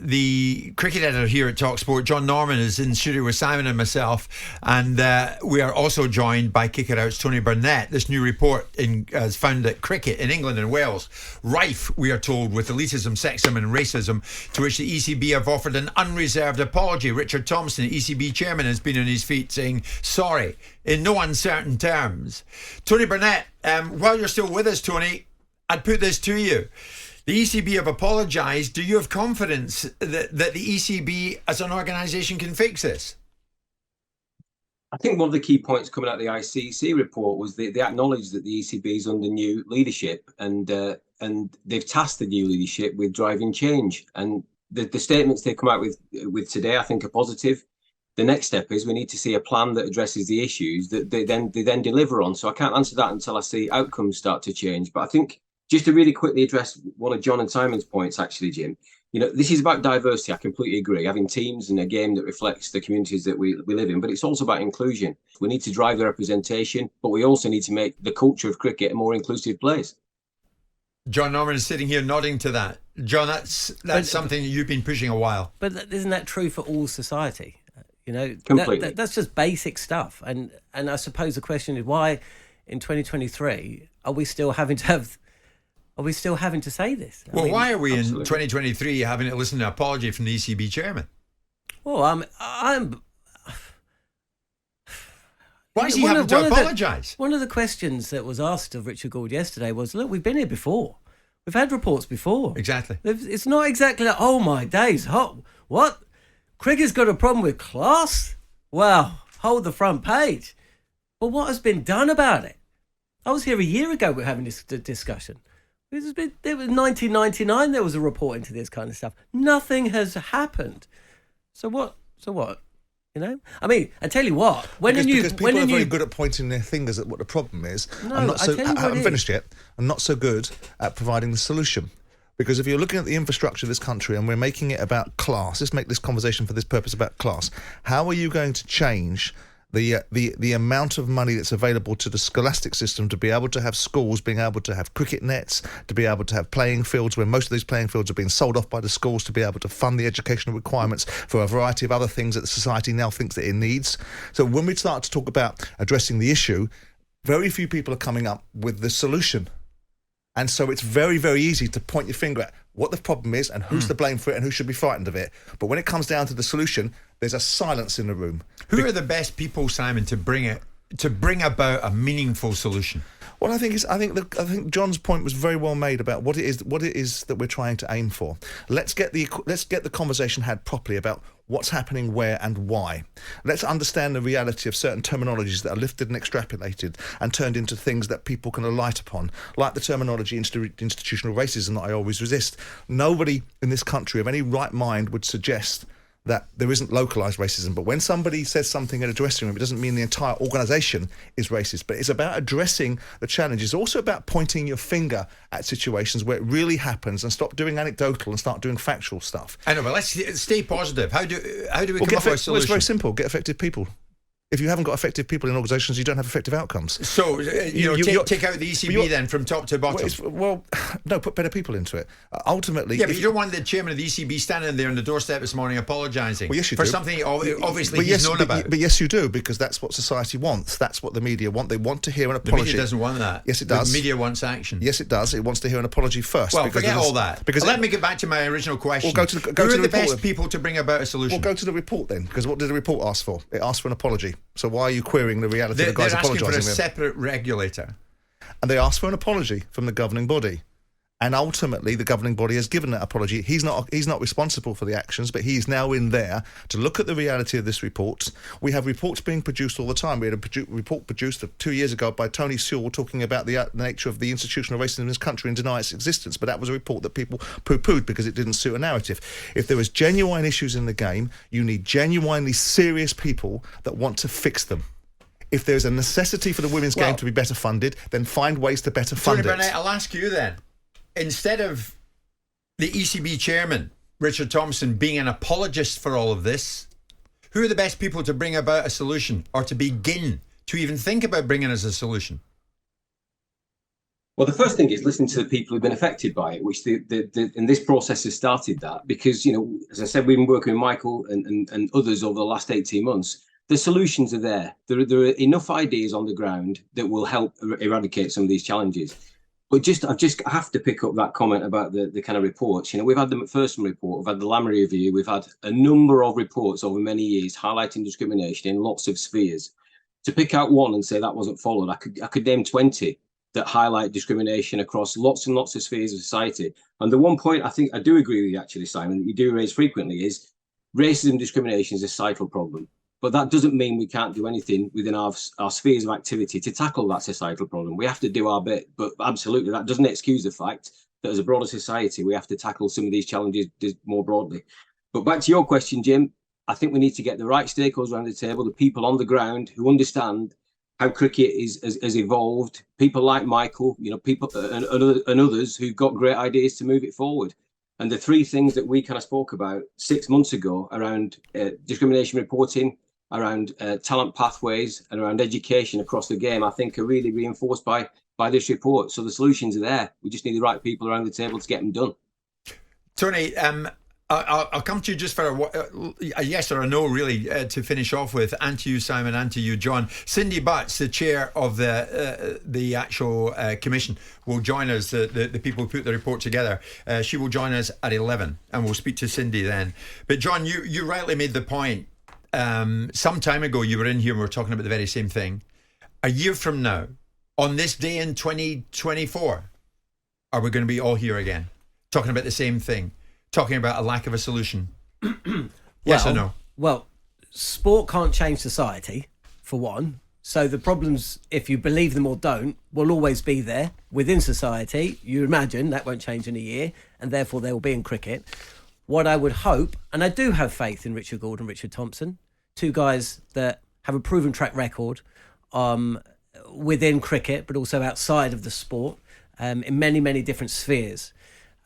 the cricket editor here at talkSPORT, John Norman, is in studio with Simon and myself, and we are also joined by Kick It Out's Tony Burnett. This new report has found that cricket in England and Wales rife, we are told, with elitism, sexism and racism, to which the ECB have offered an unreserved apology. Richard Thompson, ECB chairman, has been on his feet saying sorry in no uncertain terms. Tony Burnett, while you're still with us, Tony, I'd put this to you. The ECB have apologised. Do you have confidence that the ECB as an organisation can fix this? I think one of the key points coming out of the ICC report was they acknowledged that the ECB is under new leadership, and they've tasked the new leadership with driving change. And the statements they come out with today, I think, are positive. The next step is we need to see a plan that addresses the issues that they then deliver on. So I can't answer that until I see outcomes start to change. But I think, just to really quickly address one of John and Simon's points, actually, Jim, this is about diversity. I completely agree. Having teams and a game that reflects the communities that we live in, but it's also about inclusion. We need to drive the representation, but we also need to make the culture of cricket a more inclusive place. John Norman is sitting here nodding to that. John, that's something that you've been pushing a while. But isn't that true for all society? Completely. That's just basic stuff. And I suppose the question is, why in 2023 are we still having to say this? Why are we absolutely. in 2023 having to listen to an apology from the ECB chairman? Well, why is he having to apologise? One of the questions that was asked of Richard Gould yesterday was, look, we've been here before. We've had reports before. Exactly. It's not exactly like, oh my days, what? Cricket's got a problem with class? Well, hold the front page. But what has been done about it? I was here a year ago, we're having this discussion. There was 1999, there was a report into this kind of stuff. Nothing has happened. So what? I mean, I tell you what. Because people are very good at pointing their fingers at what the problem is. No, I haven't finished yet. I'm not so good at providing the solution. Because if you're looking at the infrastructure of this country and we're making it about class, let's make this conversation for this purpose about class. How are you going to change the amount of money that's available to the scholastic system to be able to have schools being able to have cricket nets, to be able to have playing fields where most of these playing fields are being sold off by the schools, to be able to fund the educational requirements for a variety of other things that the society now thinks that it needs? So when we start to talk about addressing the issue, very few people are coming up with the solution. And so it's very, very easy to point your finger at what the problem is and who's to blame for it and who should be frightened of it. But when it comes down to the solution, there's a silence in the room. Who are the best people, Simon, to bring about a meaningful solution? Well, I think John's point was very well made about what it is that we're trying to aim for. Let's get the conversation had properly about what's happening where and why. Let's understand the reality of certain terminologies that are lifted and extrapolated and turned into things that people can alight upon, like the terminology institutional racism that I always resist. Nobody in this country of any right mind would suggest that there isn't localised racism. But when somebody says something in a dressing room, it doesn't mean the entire organisation is racist. But it's about addressing the challenge. It's also about pointing your finger at situations where it really happens and stop doing anecdotal and start doing factual stuff. I know, but let's stay positive. How do we come up with a solution? Well, it's very simple. Get effective people. If you haven't got effective people in organisations, you don't have effective outcomes. So, take out the ECB then from top to bottom. No, put better people into it. Ultimately... Yeah, but you don't want the chairman of the ECB standing there on the doorstep this morning apologising for something obviously he's known about. But yes, you do, because that's what society wants. That's what the media want. They want to hear an apology. The media doesn't want that. Yes, it does. The media wants action. Yes, it does. It wants to hear an apology first. Well, forget all that. Let me get back to my original question. Who are the best people to bring about a solution? Well, go to the report then, because what did the report ask for? It asked for an apology. So why are you querying the reality of the guys apologising? They're asking for a separate regulator. And they asked for an apology from the governing body. And ultimately, the governing body has given that apology. He's not responsible for the actions, but he's now in there to look at the reality of this report. We have reports being produced all the time. We had a report produced 2 years ago by Tony Sewell talking about the nature of the institutional racism in this country and deny its existence. But that was a report that people poo-pooed because it didn't suit a narrative. If there is genuine issues in the game, you need genuinely serious people that want to fix them. If there's a necessity for the women's game to be better funded, then find ways to better fund it. Burnett, I'll ask you then. Instead of the ECB chairman, Richard Thompson, being an apologist for all of this, who are the best people to bring about a solution or to begin to even think about bringing us a solution? Well, the first thing is listening to the people who've been affected by it, which and this process has started that because, as I said, we've been working with Michael and others over the last 18 months. The solutions are there. There are enough ideas on the ground that will help eradicate some of these challenges. But I have to pick up that comment about the kind of reports. We've had the McPherson report, we've had the Lammy review, we've had a number of reports over many years highlighting discrimination in lots of spheres. To pick out one and say that wasn't followed, I could name 20 that highlight discrimination across lots and lots of spheres of society. And the one point I think I do agree with you, actually, Simon, that you do raise frequently is racism and discrimination is a societal problem. But that doesn't mean we can't do anything within our spheres of activity to tackle that societal problem. We have to do our bit, but absolutely, that doesn't excuse the fact that as a broader society, we have to tackle some of these challenges more broadly. But back to your question, Jim, I think we need to get the right stakeholders around the table, the people on the ground who understand how cricket has evolved, people like Michael, people and others who've got great ideas to move it forward. And the three things that we kind of spoke about 6 months ago around discrimination reporting, around talent pathways, and around education across the game, I think are really reinforced by this report. So the solutions are there. We just need the right people around the table to get them done. Tony, I'll come to you just for a yes or a no, really, to finish off with, and to you, Simon, and to you, John. Cindy Butts, the chair of the actual commission, will join us, the people who put the report together. She will join us at 11, and we'll speak to Cindy then. But John, you rightly made the point. Some time ago, you were in here and we were talking about the very same thing. A year from now, on this day in 2024, are we going to be all here again, talking about the same thing? Talking about a lack of a solution. Yes or no? Well, sport can't change society, for one. So the problems, if you believe them or don't, will always be there within society. You imagine that won't change in a year, and therefore they will be in cricket. What I would hope, and I do have faith in Richard Gould and Richard Thompson, two guys that have a proven track record within cricket, but also outside of the sport, in many, many different spheres.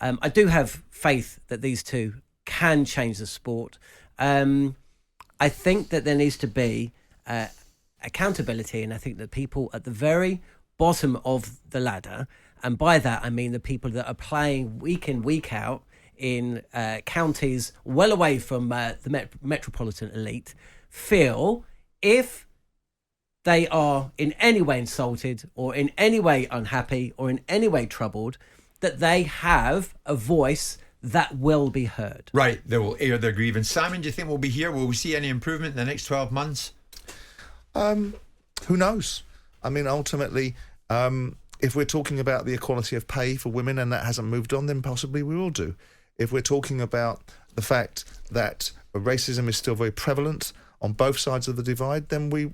I do have faith that these two can change the sport. I think that there needs to be accountability, and I think that people at the very bottom of the ladder, and by that I mean the people that are playing week in, week out in counties well away from the metropolitan elite, feel if they are in any way insulted or in any way unhappy or in any way troubled, that they have a voice that will be heard. Right, they will air their grievance. Simon, do you think we'll be here? Will we see any improvement in the next 12 months? Who knows? I mean, ultimately, if we're talking about the equality of pay for women and that hasn't moved on, then possibly we will do. If we're talking about the fact that racism is still very prevalent on both sides of the divide, then we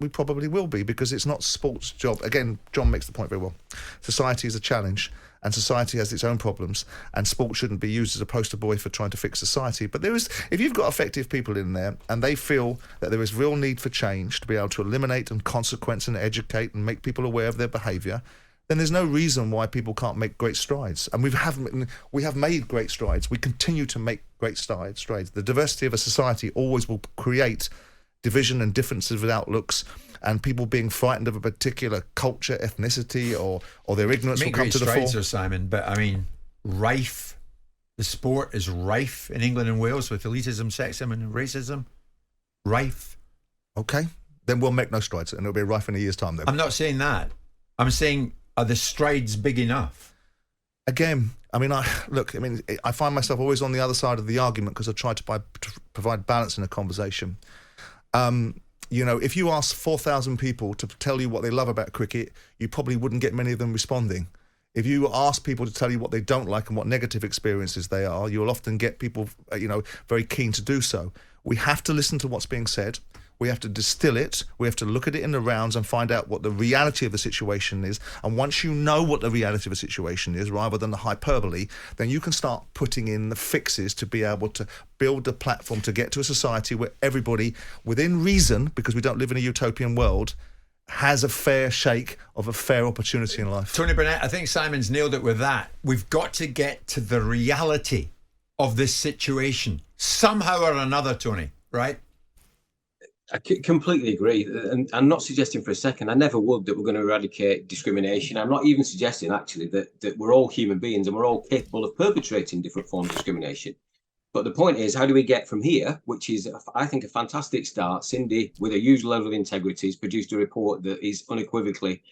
probably will be, because it's not sport's job. Again, John makes the point very well. Society is a challenge, and society has its own problems, and sport shouldn't be used as a poster boy for trying to fix society. But if you've got effective people in there and they feel that there is real need for change to be able to eliminate and consequence and educate and make people aware of their behaviour, then there's no reason why people can't make great strides. And we have made great strides. We continue to make great strides. The diversity of a society always will create division and differences of outlooks, and people being frightened of a particular culture, ethnicity, or their ignorance will come to the fore. Simon, but I mean, rife. The sport is rife in England and Wales with elitism, sexism, and racism. Rife. Okay, then we'll make no strides, and it'll be rife in a year's time. Then I'm not saying that. I'm saying, are the strides big enough? Again, I mean, I find myself always on the other side of the argument because I try to provide balance in a conversation. If you ask 4,000 people to tell you what they love about cricket, you probably wouldn't get many of them responding. If you ask people to tell you what they don't like and what negative experiences they are, you'll often get people, very keen to do so. We have to listen to what's being said. We have to distill it. We have to look at it in the rounds and find out what the reality of the situation is. And once you know what the reality of a situation is, rather than the hyperbole, then you can start putting in the fixes to be able to build a platform to get to a society where everybody, within reason, because we don't live in a utopian world, has a fair shake of a fair opportunity in life. Tony Burnett, I think Simon's nailed it with that. We've got to get to the reality of this situation somehow or another, Tony, right? I completely agree. And I'm not suggesting for a second, I never would, that we're going to eradicate discrimination. I'm not even suggesting, actually, that we're all human beings and we're all capable of perpetrating different forms of discrimination. But the point is, how do we get from here, which is, I think, a fantastic start. Cindy, with a huge level of integrity, has produced a report that is unequivocally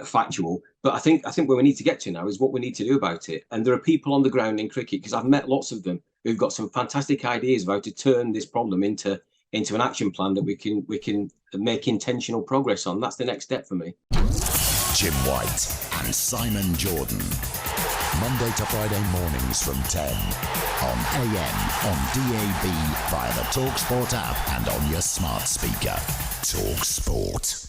factual. But I think where we need to get to now is what we need to do about it. And there are people on the ground in cricket, because I've met lots of them who've got some fantastic ideas about how to turn this problem into an action plan that we can make intentional progress on. That's the next step for me. Jim White and Simon Jordan. Monday to Friday mornings from 10 on AM, on DAB, via the talkSPORT app and on your smart speaker. talkSPORT.